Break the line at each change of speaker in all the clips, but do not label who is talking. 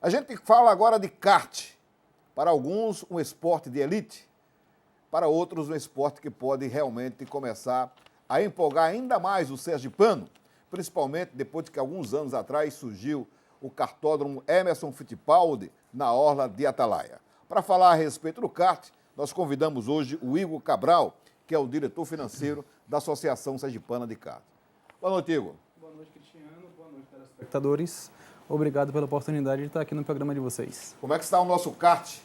A gente fala agora de kart. Para alguns, um esporte de elite. Para outros, um esporte que pode realmente começar a empolgar ainda mais o sergipano, principalmente depois de que alguns anos atrás surgiu o kartódromo Emerson Fittipaldi na orla de Atalaia. Para falar a respeito do kart, nós convidamos hoje o Igor Cabral, que é o diretor financeiro da Associação Sergipana de Kart. Boa noite, Igor.
Boa noite, Cristiano. Boa noite, telespectadores. Obrigado pela oportunidade de estar aqui no programa de vocês.
Como é que está o nosso kart?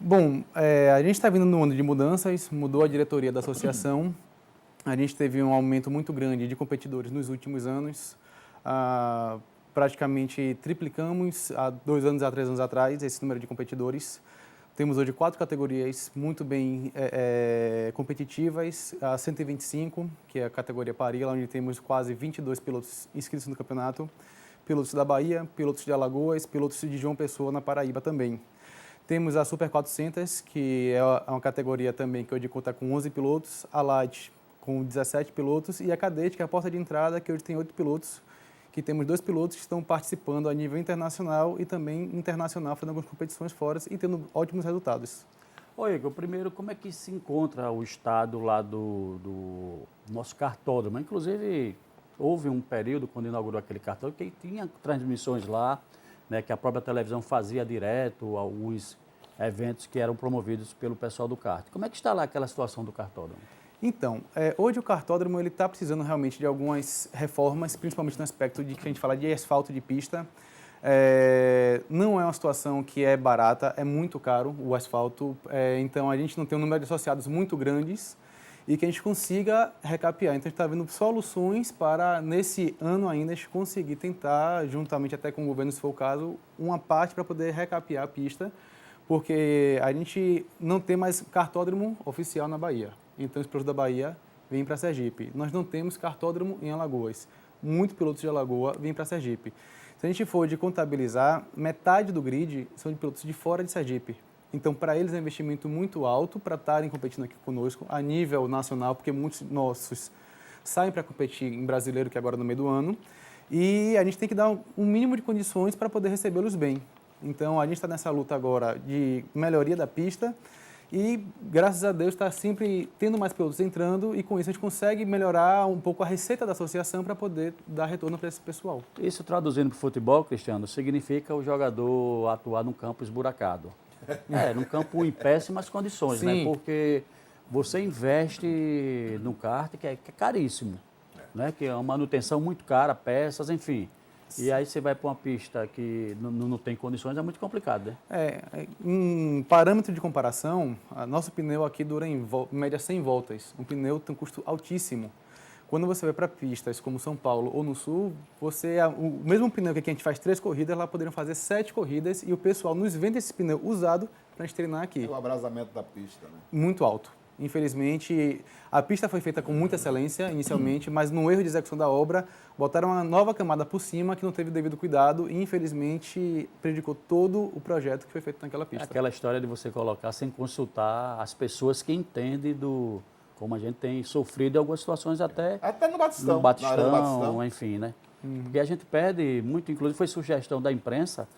Bom, a gente está vindo num ano de mudanças, mudou a diretoria da associação, a gente teve um aumento muito grande de competidores nos últimos anos, praticamente triplicamos há 2 anos, há 3 anos atrás, esse número de competidores. Temos hoje 4 categorias muito bem competitivas, a 125, que é a categoria Parilla, onde temos quase 22 pilotos inscritos no campeonato, pilotos da Bahia, pilotos de Alagoas, pilotos de João Pessoa na Paraíba também. Temos a Super 400, que é uma categoria também que hoje conta com 11 pilotos, a Light com 17 pilotos e a Cadete, que é a porta de entrada, que hoje tem 8 pilotos, que temos 2 pilotos que estão participando a nível internacional e também internacional, fazendo algumas competições fora e tendo ótimos resultados.
Ô Igor, primeiro, como é que se encontra o estado lá do nosso kartódromo? Inclusive, houve um período, quando inaugurou aquele kartódromo, que tinha transmissões lá, né, que a própria televisão fazia direto, alguns eventos que eram promovidos pelo pessoal do kart. Como é que está lá aquela situação do kartódromo?
Então, hoje o kartódromo está precisando realmente de algumas reformas, principalmente no aspecto de que a gente fala de asfalto de pista. Não é uma situação que é barata, é muito caro o asfalto, então a gente não tem um número de associados muito grandes e que a gente consiga recapear. Então a gente está vendo soluções para, nesse ano ainda, a gente conseguir tentar, juntamente até com o governo, se for o caso, uma parte para poder recapear a pista, porque a gente não tem mais kartódromo oficial na Bahia. Então os pilotos da Bahia vêm para Sergipe. Nós não temos kartódromo em Alagoas. Muitos pilotos de Alagoa vêm para Sergipe. Se a gente for de contabilizar, metade do grid são de pilotos de fora de Sergipe. Então, para eles é um investimento muito alto para estarem competindo aqui conosco a nível nacional, porque muitos nossos saem para competir em brasileiro, que é agora no meio do ano, e a gente tem que dar um mínimo de condições para poder recebê-los bem. Então, a gente está nessa luta agora de melhoria da pista e, graças a Deus, está sempre tendo mais pilotos entrando e, com isso, a gente consegue melhorar um pouco a receita da associação para poder dar retorno para esse pessoal.
Isso, traduzindo para o futebol, Cristiano, significa o jogador atuar num campo esburacado. Num campo em péssimas condições, né? Porque você investe no kart, que é caríssimo, né? Que é uma manutenção muito cara, peças, enfim. E aí você vai para uma pista que não tem condições, é muito complicado, né?
Em parâmetro de comparação, nosso pneu aqui dura em média 100 voltas. Um pneu tem um custo altíssimo. Quando você vai para pistas como São Paulo ou no Sul, o mesmo pneu que aqui a gente faz 3 corridas, lá poderiam fazer 7 corridas e o pessoal nos vende esse pneu usado para a gente treinar aqui.
É o abrasamento da pista, né?
Muito alto. Infelizmente, a pista foi feita com muita excelência inicialmente, mas no erro de execução da obra, botaram uma nova camada por cima que não teve devido cuidado e, infelizmente, prejudicou todo o projeto que foi feito naquela pista.
Aquela história de você colocar sem consultar as pessoas que entendem como a gente tem sofrido em algumas situações até
no Batistão.
No Batistão, enfim, né? Porque a gente perde muito, inclusive foi sugestão da imprensa,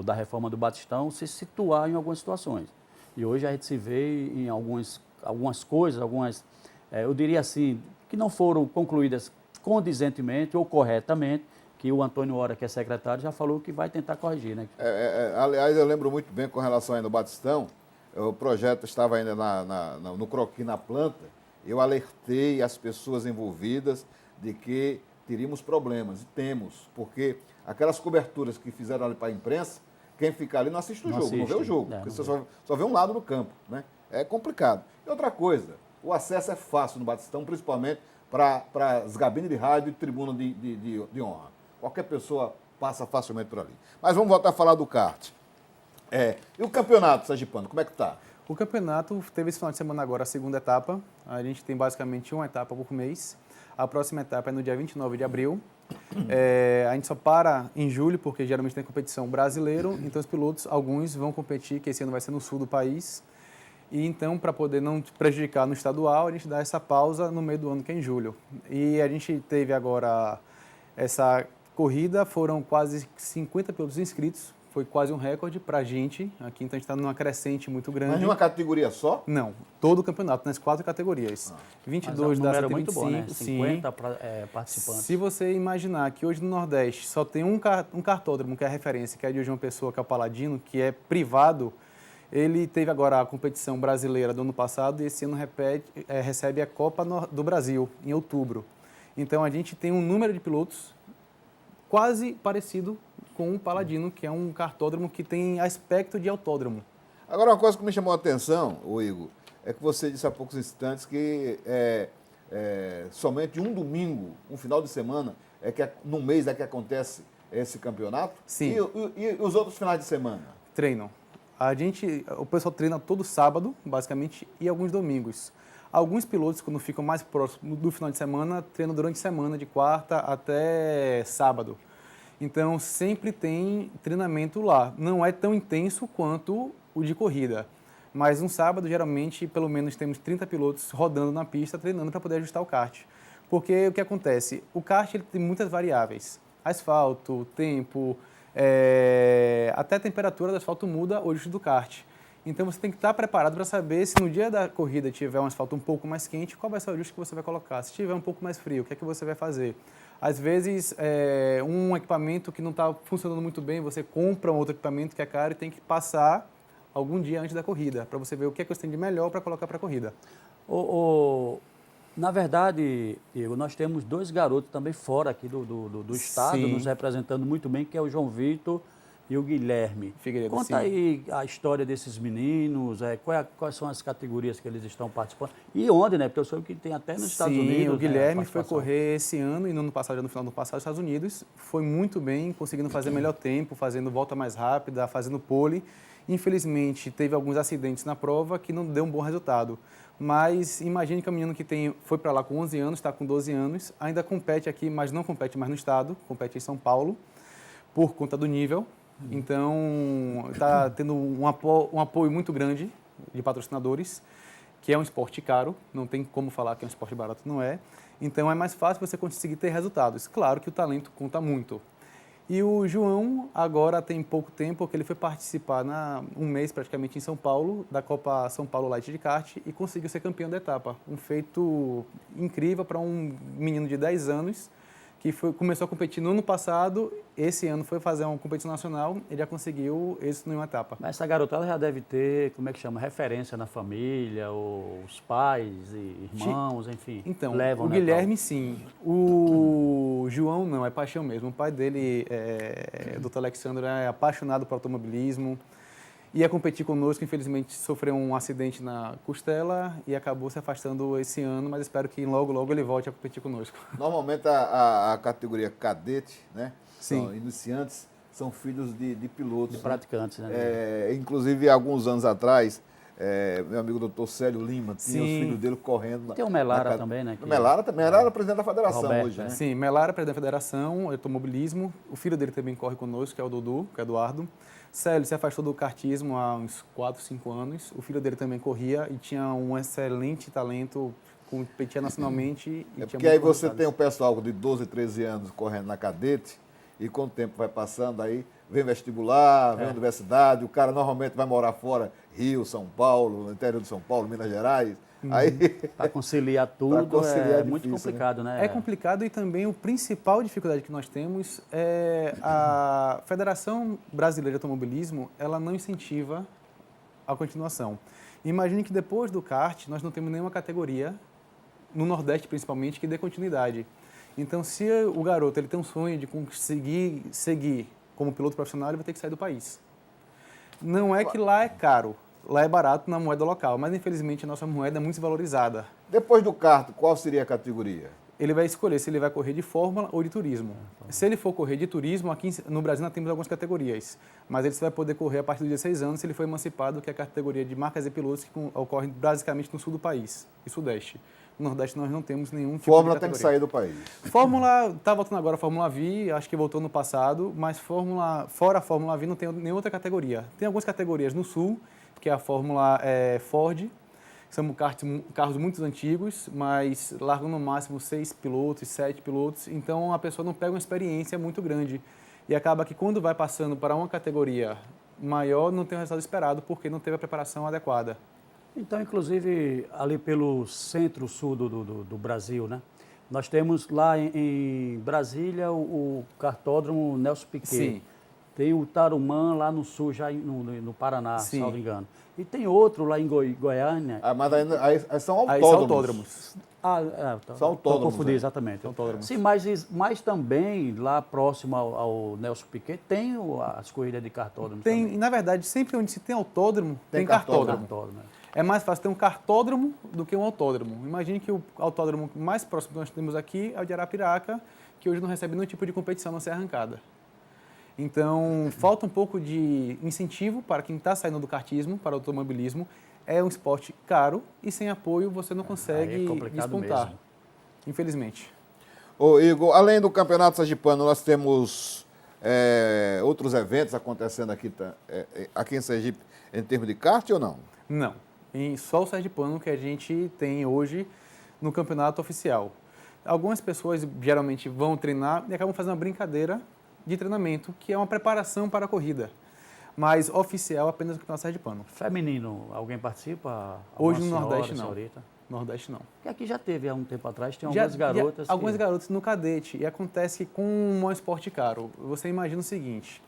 da reforma do Batistão, se situar em algumas situações. E hoje a gente se vê em algumas coisas, eu diria assim, que não foram concluídas condizentemente ou corretamente, que o Antônio Hora, que é secretário, já falou que vai tentar corrigir, né?
Aliás, eu lembro muito bem com relação aí no Batistão, o projeto estava ainda no croquis na planta, eu alertei as pessoas envolvidas de que teríamos problemas, e temos, porque aquelas coberturas que fizeram ali para a imprensa, quem fica ali não assiste o jogo, não vê o jogo, porque você só vê um lado do campo, né? É complicado. E outra coisa, o acesso é fácil no Batistão, principalmente para as cabines de rádio e tribuna de honra. Qualquer pessoa passa facilmente por ali. Mas vamos voltar a falar do kart. E o campeonato sergipano, como é que está?
O campeonato teve esse final de semana agora a segunda etapa. A gente tem basicamente uma etapa por mês. A próxima etapa é no dia 29 de abril. A gente só para em julho, porque geralmente tem competição brasileiro. Então os pilotos, alguns vão competir, que esse ano vai ser no sul do país. E então, para poder não prejudicar no estadual, a gente dá essa pausa no meio do ano, que é em julho. E a gente teve agora essa corrida foram quase 50 pilotos inscritos, foi quase um recorde para a gente aqui, então a gente está numa crescente muito grande.
Mas em uma categoria só?
Não, todo o campeonato, nas 4 categorias. 22
Mas é um
da
número
125,
muito bom, né?
sim.
50 participantes.
Se você imaginar que hoje no Nordeste só tem um cartódromo que é a referência, que é de João Pessoa, que é o Paladino, que é privado, ele teve agora a competição brasileira do ano passado e esse ano recebe a Copa do Brasil, em outubro. Então a gente tem um número de pilotos quase parecido com o Paladino, que é um cartódromo que tem aspecto de autódromo.
Agora, uma coisa que me chamou a atenção, Igor, é que você disse há poucos instantes que somente um domingo, um final de semana, no mês é que acontece esse campeonato?
Sim.
E os outros finais de semana?
Treinam. O pessoal treina todo sábado, basicamente, e alguns domingos. Alguns pilotos, quando ficam mais próximos do final de semana, treinam durante a semana, de quarta até sábado. Então, sempre tem treinamento lá. Não é tão intenso quanto o de corrida. Mas um sábado, geralmente, pelo menos temos 30 pilotos rodando na pista, treinando para poder ajustar o kart. Porque o que acontece? O kart ele tem muitas variáveis. Asfalto, tempo, até a temperatura do asfalto muda o ajuste do kart. Então, você tem que estar preparado para saber se no dia da corrida tiver um asfalto um pouco mais quente, qual vai ser o ajuste que você vai colocar. Se tiver um pouco mais frio, o que é que você vai fazer? Às vezes, um equipamento que não está funcionando muito bem, você compra um outro equipamento que é caro e tem que passar algum dia antes da corrida, para você ver o que é que você tem de melhor para colocar para a corrida.
Na verdade, Igor, nós temos 2 garotos também fora aqui do estado,
Sim.
nos representando muito bem, que é o João Vitor e o Guilherme.
Figueiredo,
Conta
sim.
aí a história desses meninos, quais são as categorias que eles estão participando e onde, né? Porque eu soube que tem até nos Estados Unidos.
Sim, o Guilherme
né,
foi correr esse ano e no ano passado, já no final do ano passado, nos Estados Unidos. Foi muito bem, conseguindo fazer melhor tempo, fazendo volta mais rápida, fazendo pole. Infelizmente, teve alguns acidentes na prova que não deu um bom resultado. Mas imagine que o menino que foi para lá com 11 anos, está com 12 anos, ainda compete aqui, mas não compete mais no estado, compete em São Paulo, por conta do nível. Então, está tendo um apoio muito grande de patrocinadores, que é um esporte caro, não tem como falar que é um esporte barato, não é. Então, é mais fácil você conseguir ter resultados. Claro que o talento conta muito. E o João, agora tem pouco tempo, que ele foi participar, um mês praticamente em São Paulo, da Copa São Paulo Light de Kart, e conseguiu ser campeão da etapa. Um feito incrível para um menino de 10 anos, que começou a competir no ano passado, esse ano foi fazer uma competição nacional, ele já conseguiu êxito em uma etapa.
Mas essa garotada já deve ter, referência na família, os pais, e irmãos, enfim.
Então,
levam,
o Guilherme sim, o João não, é paixão mesmo. O pai dele, o Dr. Alexandre, é apaixonado por automobilismo, ia competir conosco, infelizmente sofreu um acidente na costela e acabou se afastando esse ano, mas espero que logo, logo ele volte a competir conosco.
Normalmente a categoria cadete, né?
Sim.
São iniciantes, são filhos de pilotos.
De praticantes, né?
Inclusive, alguns anos atrás, meu amigo doutor Célio Lima tinha os filhos dele correndo.
Tem o Melara também, né?
Melara é presidente da federação
Roberto,
hoje, né?
Sim, Melara é presidente da federação, automobilismo. O filho dele também corre conosco, que é o Dudu, que é Eduardo. Célio se afastou do kartismo há uns 4, 5 anos. O filho dele também corria e tinha um excelente talento, competia nacionalmente.
Porque aí você tem o pessoal de 12, 13 anos correndo na cadete e com o tempo vai passando aí, vem vestibular, vem universidade, o cara normalmente vai morar fora, Rio, São Paulo, interior de São Paulo, Minas Gerais. Aí
para conciliar tudo é muito
difícil,
complicado, né?
É complicado e também a principal dificuldade que nós temos é a Federação Brasileira de Automobilismo, ela não incentiva a continuação. Imagine que depois do kart nós não temos nenhuma categoria, no Nordeste principalmente, que dê continuidade. Então, se o garoto ele tem um sonho de conseguir seguir como piloto profissional, ele vai ter que sair do país. Não é que lá é caro. Lá é barato na moeda local, mas infelizmente a nossa moeda é muito desvalorizada.
Depois do kart, qual seria a categoria?
Ele vai escolher se ele vai correr de fórmula ou de turismo. Se ele for correr de turismo, aqui no Brasil nós temos algumas categorias, mas ele só vai poder correr a partir dos 16 anos se ele for emancipado, que é a categoria de marcas e pilotos que ocorre basicamente no sul do país e sudeste. No Nordeste nós não temos nenhum tipo
Fórmula
de
tem que
categoria.
sair do país.
Fórmula, está voltando agora a Fórmula V, acho que voltou no passado, mas fora a Fórmula V não tem nenhuma outra categoria. Tem algumas categorias no Sul, que é a Fórmula Ford, São carros muito antigos, mas largam no máximo 6 pilotos, 7 pilotos, então a pessoa não pega uma experiência muito grande. E acaba que quando vai passando para uma categoria maior, não tem o resultado esperado, porque não teve a preparação adequada.
Então, inclusive, ali pelo centro-sul do Brasil, né? Nós temos lá em Brasília o kartódromo Nelson Piquet.
Sim.
Tem o Tarumã lá no sul, já no Paraná,
Sim.
salvo engano. E tem outro lá em Goiânia.
Mas aí são autódromos.
Aí são autódromos.
São autódromos,
Confundi,
né?
exatamente.
Autódromos.
Sim, mas também lá próximo ao Nelson Piquet tem as corridas de kartódromos
Tem,
também.
e, na verdade, sempre onde se tem autódromo,
Tem
tem kartódromo.
Kartódromo, né?
É mais fácil ter um kartódromo do que um autódromo. Imagine que o autódromo mais próximo que nós temos aqui é o de Arapiraca, que hoje não recebe nenhum tipo de competição a não ser arrancada. Então, falta um pouco de incentivo para quem está saindo do kartismo, para o automobilismo. É um esporte caro e sem apoio você não consegue
complicado
despontar,
mesmo.
infelizmente.
Ô, Igor, além do Campeonato Sergipano, nós temos outros eventos acontecendo aqui em Sergipe em termos de kart ou não?
Não. E só o Sergipano que a gente tem hoje no campeonato oficial. Algumas pessoas geralmente vão treinar e acabam fazendo uma brincadeira de treinamento, que é uma preparação para a corrida. Mas oficial apenas o campeonato Sergipano.
Feminino, alguém participa?
Hoje
Alguma
no Nordeste
senhora,
não.
senhorita?
Nordeste não.
Porque aqui já teve há um tempo atrás, tem algumas garotas.
Algumas
que...
garotas no cadete. E acontece que com um esporte caro. Você imagina o seguinte: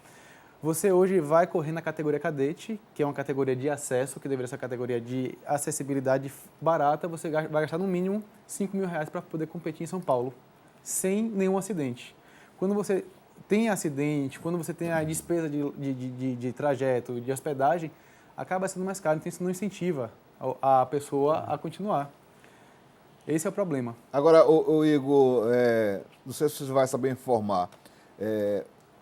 você hoje vai correr na categoria cadete, que é uma categoria de acesso, que deveria ser uma categoria de acessibilidade barata. Você vai gastar no mínimo R$ 5.000 para poder competir em São Paulo, sem nenhum acidente. Quando você tem acidente, quando você tem a despesa de trajeto, de hospedagem, acaba sendo mais caro. Então isso não incentiva a pessoa a continuar. Esse é o problema.
Agora, o Igor, não sei se você vai saber informar,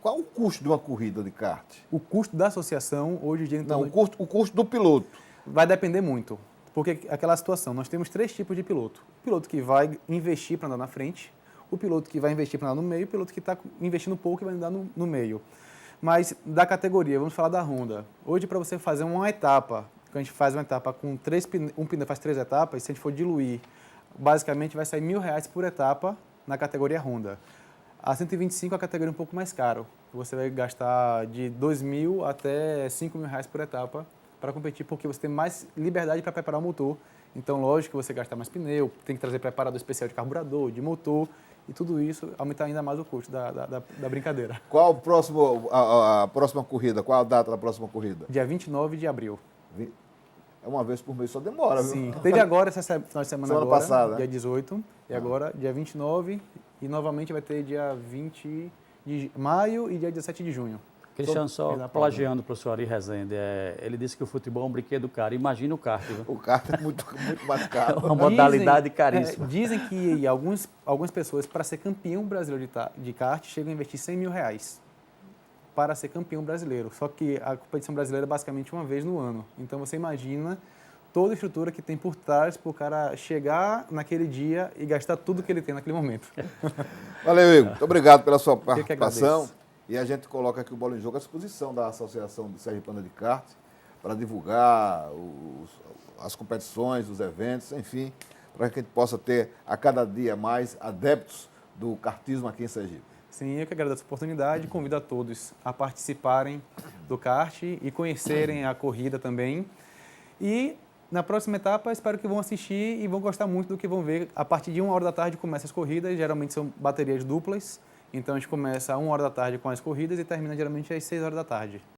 qual o custo de uma corrida de kart?
O custo da associação, hoje em dia...
Não, o custo do piloto.
Vai depender muito. Porque aquela situação, nós temos 3 tipos de piloto. O piloto que vai investir para andar na frente, o piloto que vai investir para andar no meio e o piloto que está investindo pouco e vai andar no meio. Mas da categoria, vamos falar da Honda. Hoje, para você fazer uma etapa, quando a gente faz uma etapa com um pneu faz 3 etapas, se a gente for diluir, basicamente vai sair R$ 1.000 por etapa na categoria Honda. A 125 é a categoria um pouco mais caro. Você vai gastar de R$ 2.000 até R$ 5.000 por etapa para competir, porque você tem mais liberdade para preparar o motor. Então, lógico que você gasta mais pneu, tem que trazer preparador especial de carburador, de motor, e tudo isso aumentar ainda mais o custo da brincadeira.
Qual a próxima corrida? Qual a data da próxima corrida?
Dia 29 de abril.
É uma vez por mês, só demora, viu?
Sim, teve agora, essa final de semana agora,
passada, né?
dia 18, e agora dia 29, e novamente vai ter dia 20 de maio e dia 17 de junho.
Cristiano, só plagiando o professor Ari Rezende, ele disse que o futebol é um brinquedo caro. Imagina o kart, viu?
O kart é muito mais
É
caro.
uma modalidade caríssima.
Dizem que algumas pessoas, para ser campeão brasileiro de kart, chegam a investir R$ 100.000 para ser campeão brasileiro. Só que a competição brasileira é basicamente uma vez no ano. Então você imagina toda a estrutura que tem por trás para o cara chegar naquele dia e gastar tudo que ele tem naquele momento.
Valeu, Igor. Muito obrigado pela sua
que
participação.
agradeço.
E a gente coloca aqui o Bola em Jogo à disposição da Associação de Sergipana de Kart para divulgar as competições, os eventos, enfim, para que a gente possa ter a cada dia mais adeptos do kartismo aqui em Sergipe.
Sim, eu que agradeço a oportunidade e convido a todos a participarem do kart e conhecerem a corrida também. E na próxima etapa, espero que vão assistir e vão gostar muito do que vão ver. A partir de 1h da tarde começam as corridas, geralmente são baterias duplas. Então a gente começa às 1h da tarde com as corridas e termina geralmente às 6h da tarde.